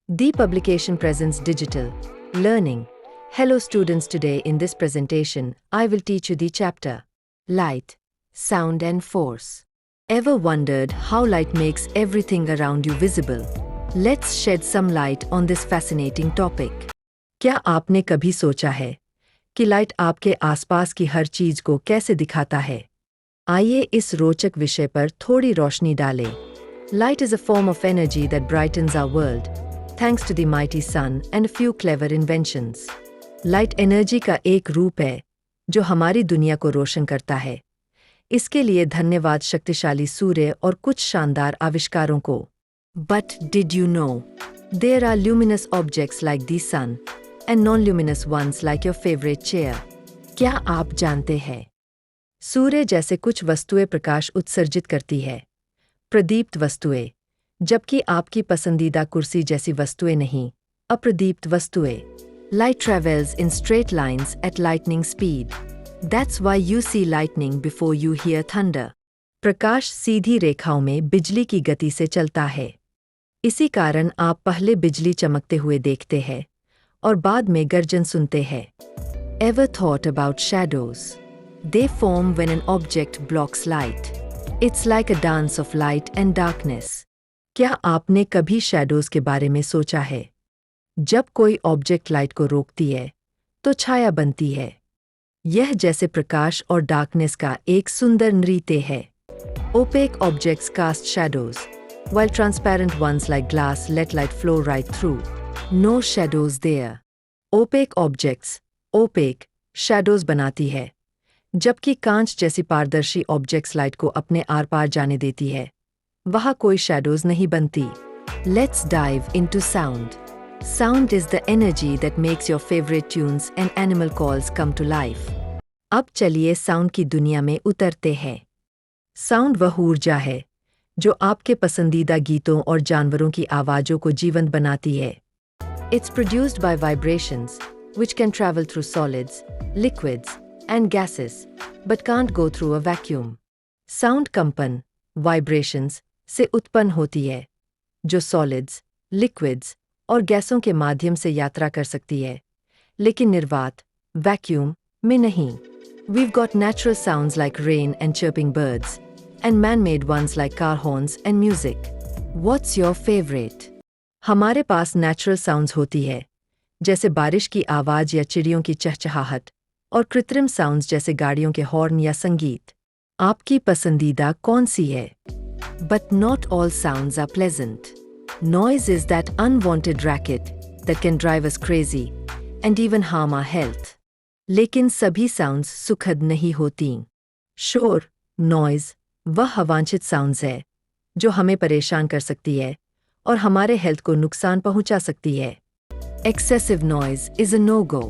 The publication presents digital learning. Hello students, today in this presentation I will teach you the chapter Light, Sound and Force. Ever wondered how light makes everything around you visible? Let's shed some light on this fascinating topic. क्या आपने कभी सोचा है कि light आपके आसपास की हर चीज को कैसे दिखाता है? आइए इस रोचक विषय पर थोड़ी रोशनी डालें। Light is a form of energy that brightens our world, thanks to the mighty sun and a few clever inventions. Light energy का एक रूप है जो हमारी दुनिया को रोशन करता है। इसके लिए धन्यवाद शक्तिशाली सूर्य और कुछ शानदार आविष्कारों को। But did you know? There are luminous objects like the sun and non-luminous ones like your favorite chair. क्या आप जानते हैं? सूर्य जैसे कुछ वस्तुएं प्रकाश उत्सर्जित करती है, प्रदीप्त वस्तुएं, जबकि आपकी पसंदीदा कुर्सी जैसी वस्तुएं नहीं, अप्रदीप्त वस्तुएं। Light travels in straight lines at lightning speed. That's why you see lightning before you hear thunder. प्रकाश सीधी रेखाओं में बिजली की गति से चलता है। इसी कारण आप पहले बिजली चमकते हुए देखते हैं और बाद में गर्जन सुनते हैं। Ever thought about shadows? They form when an object blocks light. It's like a dance of light and darkness. क्या आपने कभी शैडोज के बारे में सोचा है? जब कोई ऑब्जेक्ट लाइट को रोकती है, तो छाया बनती है। यह जैसे प्रकाश और डार्कनेस का एक सुंदर नृत्य है। Opaque objects cast shadows, while transparent ones like glass let light flow right through. No shadows there. Opaque objects, opaque, shadows बनाती है, जबकि कांच जैसी पारदर्शी ऑब्जेक्ट्स लाइट को अपने आर पार जाने देती है। वहाँ कोई शैडोज नहीं बनती। Let's dive into sound. Sound is the energy that makes your favorite tunes and animal calls come to life. अब चलिए साउंड की दुनिया में उतरते हैं। साउंड वह ऊर्जा है जो आपके पसंदीदा गीतों और जानवरों की आवाज़ों को जीवंत बनाती है। It's produced by vibrations, which can travel through solids, liquids, and gases, but can't go through a vacuum. Sound कंपन, vibrations, से उत्पन्न होती है, जो solids, liquids और गैसों के माध्यम से यात्रा कर सकती है, लेकिन निर्वात, vacuum, में नहीं। We've got natural sounds like rain and chirping birds, and man-made ones like car horns and music. What's your favorite? हमारे पास natural sounds होती है, जैसे बारिश की आवाज़ या चिड़ियों की चहचहाहट, और कृत्रिम साउंड्स जैसे गाड़ियों के हॉर्न या संगीत। आपकी पसंदीदा कौन सी है? But not all sounds are pleasant. Noise is that unwanted racket that can drive us crazy and even harm our health. लेकिन सभी साउंड्स सुखद नहीं होती। शोर, नॉइज, वह अवांछित साउंड्स है जो हमें परेशान कर सकती है और हमारे हेल्थ को नुकसान पहुंचा सकती है। Excessive noise is a no-go.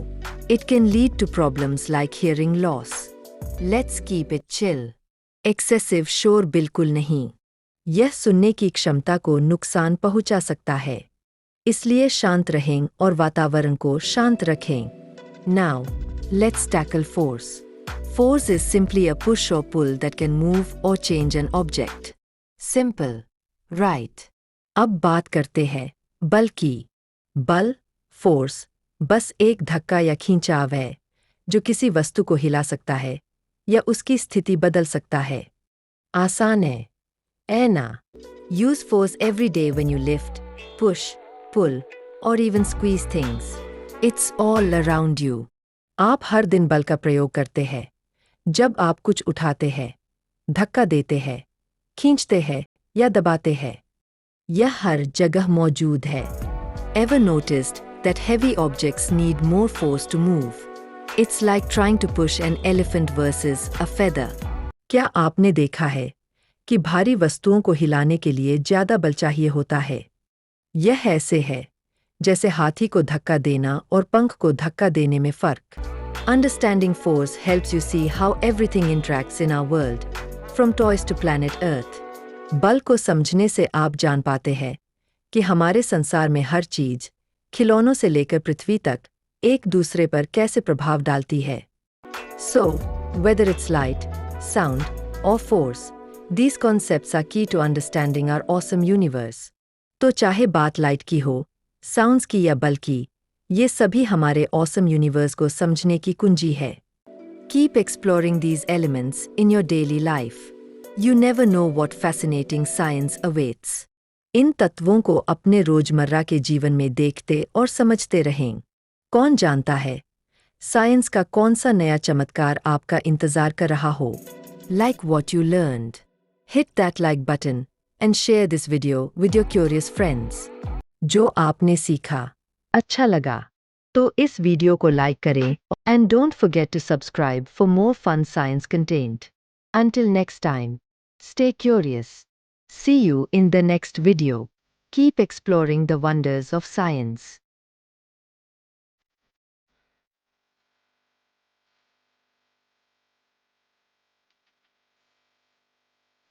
It can lead to problems like hearing loss. Let's keep it chill. Excessive शोर बिल्कुल नहीं। यह सुनने की क्षमता को नुकसान पहुंचा सकता है। इसलिए शांत रहें और वातावरण को शांत रखें। Now, let's tackle force. Force is simply a push or pull that can move or change an object. Simple, right? अब बात करते हैं बल की। बल, फोर्स, बस एक धक्का या खींचाव है जो किसी वस्तु को हिला सकता है या उसकी स्थिति बदल सकता है। आसान है, है ना? Use force every day when you lift, push, pull, or even squeeze things. It's all around you. आप हर दिन बल का प्रयोग करते हैं जब आप कुछ उठाते हैं, धक्का देते हैं, खींचते हैं या दबाते हैं। यह हर जगह मौजूद है। Ever noticed that heavy objects need more force to move? It's like trying to push an elephant versus a feather. क्या आपने देखा है कि भारी वस्तुओं को हिलाने के लिए ज़्यादा बल चाहिए होता है? यह ऐसे है जैसे हाथी को धक्का देना और पंख को धक्का देने में फ़र्क। Understanding force helps you see how everything interacts in our world, from toys to planet Earth. बल को समझने से आप जान पाते हैं कि हमारे संसार में हर चीज, खिलौनों से लेकर पृथ्वी तक, एक दूसरे पर कैसे प्रभाव डालती है। So, whether it's light, sound, or force, these concepts are key to understanding our awesome universe. तो चाहे बात लाइट की हो, साउंड्स की या बल्कि ये सभी हमारे ऑसम यूनिवर्स को समझने की कुंजी है। Keep exploring these elements in your daily life. You never know what fascinating science awaits. इन तत्वों को अपने रोजमर्रा के जीवन में देखते और समझते रहें। कौन जानता है, साइंस का कौन सा नया चमत्कार आपका इंतजार कर रहा हो। Like what you learned. Hit that like button and share this video with your curious friends. जो आपने सीखा अच्छा लगा तो इस वीडियो को लाइक करें and don't forget to subscribe for more fun science content. Until next time, stay curious. See you in the next video. Keep exploring the wonders of science.